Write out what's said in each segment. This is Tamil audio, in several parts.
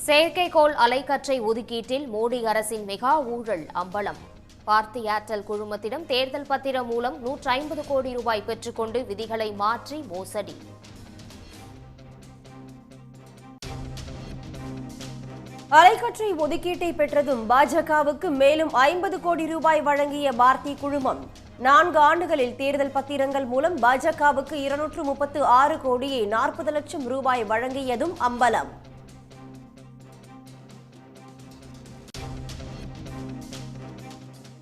செயற்கைக்கோள் அலைக்கற்றை ஒதுக்கீட்டில் மோடி அரசின் மெகா ஊழல் அம்பலம். பார்த்தி ஏர்டெல் குழுமத்திடம் தேர்தல் பத்திரம் மூலம் 150 கோடி ரூபாய் பெற்றுக்கொண்டு விதிகளை மாற்றி மோசடி. அலைக்கற்றை ஒதுக்கீட்டை பெற்றதும் பாஜகவுக்கு மேலும் 50 கோடி ரூபாய் வழங்கிய பார்த்தி குழுமம் 4 ஆண்டுகளில் தேர்தல் பத்திரங்கள் மூலம் பாஜகவுக்கு 236 கோடியே 40 லட்சம் ரூபாய் வழங்கியதும் அம்பலம்.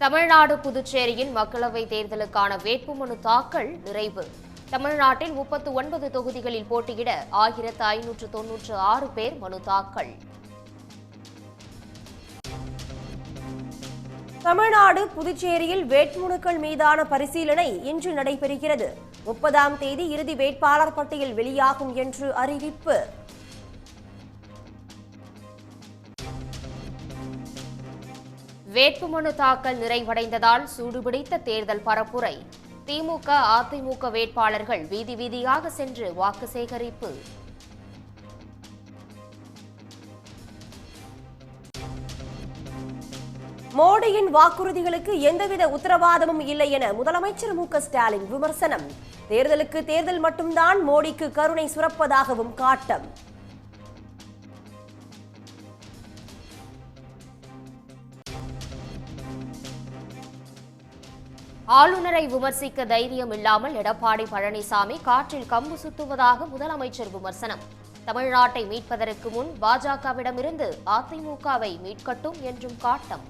தமிழ்நாடு புதுச்சேரியில் மக்களவைத் தேர்தலுக்கான வேட்புமனு தாக்கல் நிறைவு. தமிழ்நாட்டில் 39 தொகுதிகளில் போட்டியிட 1596 பேர் மனு தாக்கல். தமிழ்நாடு புதுச்சேரியில் வேட்புமனுக்கள் மீதான பரிசீலனை இன்று நடைபெறுகிறது. 30ஆம் தேதி இறுதி வேட்பாளர் பட்டியல் வெளியாகும் என்று அறிவிப்பு. வேட்புமனு தாக்கல் நிறைவடைந்ததால் சூடுபிடித்த தேர்தல் பரப்புரை. திமுக அதிமுக வேட்பாளர்கள் வீதி வீதியாக சென்று வாக்கு சேகரிப்பு. மோடியின் வாக்குறுதிகளுக்கு எந்தவித உத்தரவாதமும் இல்லை என முதலமைச்சர் மு க ஸ்டாலின் விமர்சனம். தேர்தலுக்கு தேர்தல் மட்டும்தான் மோடிக்கு கருணை சுரப்பதாகவும் காட்டம். ஆளுநரை விமர்சிக்க தைரியம் இல்லாமல் எடப்பாடி பழனிசாமி காற்றில் கம்பு சுத்துவதாக முதலமைச்சர் விமர்சனம். தமிழ்நாட்டை மீட்பதற்கு முன் பாஜகவிடமிருந்து அதிமுகவை மீட்கட்டும் என்றும் காட்டம்.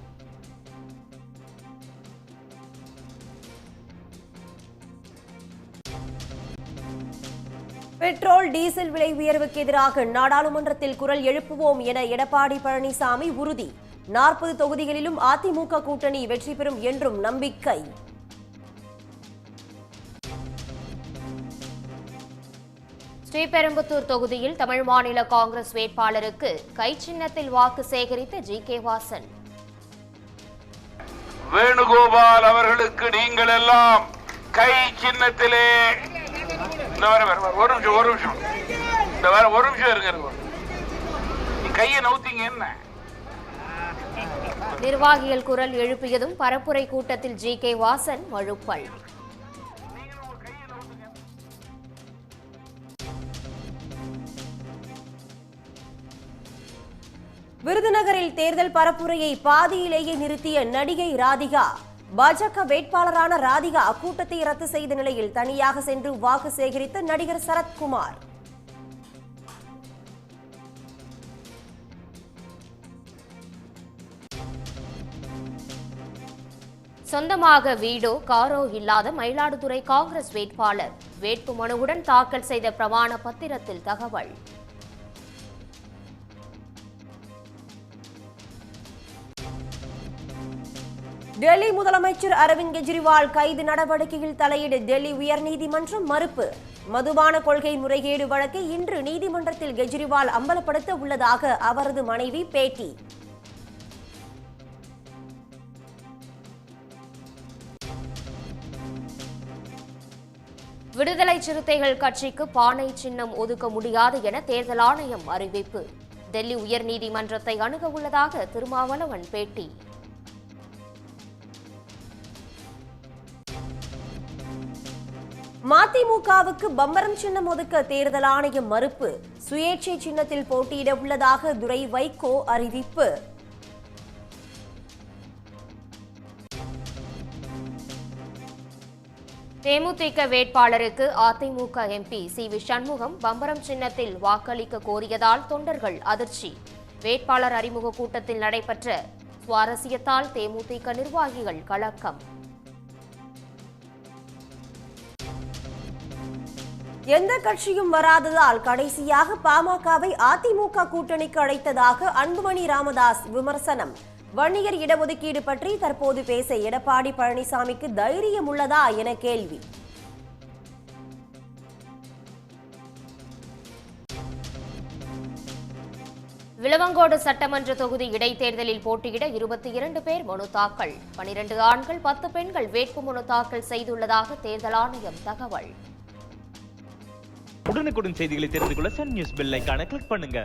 பெட்ரோல் டீசல் விலை உயர்வுக்கு எதிராக நாடாளுமன்றத்தில் குரல் எழுப்புவோம் என எடப்பாடி பழனிசாமி உறுதி. 40 தொகுதிகளிலும் அதிமுக கூட்டணி வெற்றி பெறும் என்றும் நம்பிக்கை. ஸ்ரீபெரும்புத்தூர் தொகுதியில் தமிழ் மாநில காங்கிரஸ் வேட்பாளருக்கு கை சின்னத்தில் வாக்கு சேகரித்த ஜி.கே. வாசன். வேணுகோபால் அவர்களுக்கு நீங்கள் எல்லாம் கை சின்னத்திலே ஒரு நிமிஷம் இருங்க. கையை நவுத்தீங்க என்ன? நிர்வாகிகள் குரல் எழுப்பியதும் பரப்புரை கூட்டத்தில் ஜி.கே. வாசன் மழுப்பல். விருதுநகரில் தேர்தல் பரப்புரையை பாதியிலேயே நிறுத்திய நடிகை ராதிகா. பாஜக வேட்பாளரான ராதிகா கூட்டத்தை ரத்து செய்த நிலையில் தனியாக சென்று வாக்கு சேகரித்த நடிகர் சரத்குமார். சொந்தமாக வீடோ காரோ இல்லாத மயிலாடுதுறை காங்கிரஸ் வேட்பாளர் வேட்புமனுவுடன் தாக்கல் செய்த பிரமாண பத்திரத்தில் தகவல். டெல்லி முதலமைச்சர் அரவிந்த் கெஜ்ரிவால் கைது நடவடிக்கையில் தலையிட டெல்லி உயர்நீதிமன்றம் மறுப்பு. மதுபான கொள்கை முறைகேடு வழக்கை இன்று நீதிமன்றத்தில் கெஜ்ரிவால் அம்பலப்படுத்த உள்ளதாக அவரது மனைவி பேட்டி. விடுதலை சிறுத்தைகள் கட்சிக்கு பானை சின்னம் ஒதுக்க முடியாது என தேர்தல் ஆணையம் அறிவிப்பு. டெல்லி உயர்நீதிமன்றத்தை அணுக உள்ளதாக திருமாவளவன் பேட்டி. மதிமுகவுக்கு பம்பரம் சின்னம் ஒதுக்க தேர்தல் ஆணையம் மறுப்பு. சுயேட்சை சின்னத்தில் போட்டியிட உள்ளதாக துரை வைகோ அறிவிப்பு. தேமுதிக வேட்பாளருக்கு அதிமுக எம்பி சி.வி. சண்முகம் பம்பரம் சின்னத்தில் வாக்களிக்க கோரியதால் தொண்டர்கள் அதிர்ச்சி. வேட்பாளர் அறிமுக கூட்டத்தில் நடைபெற்ற சுவாரஸ்யத்தால் தேமுதிக நிர்வாகிகள் கலக்கம். எந்த கட்சியும் வராததால் கடைசியாக பாமகவை அதிமுக கூட்டணிக்கு அழைத்ததாக அன்புமணி ராமதாஸ் விமர்சனம். வன்னியர் இடஒதுக்கீடு பற்றி தற்போது பேச எடப்பாடி பழனிசாமிக்கு தைரியம் உள்ளதா என கேள்வி. விளவங்கோடு சட்டமன்ற தொகுதி இடைத்தேர்தலில் போட்டியிட 22 பேர் மனு தாக்கல். 12 ஆண்கள் 10 பெண்கள் வேட்புமனு தாக்கல் செய்துள்ளதாக தேர்தல் ஆணையம் தகவல். உடனுக்குடன் செய்திகளை தெரிந்து கொள்ள சன் நியூஸ் பெல் ஐகானை கிளிக் பண்ணுங்க.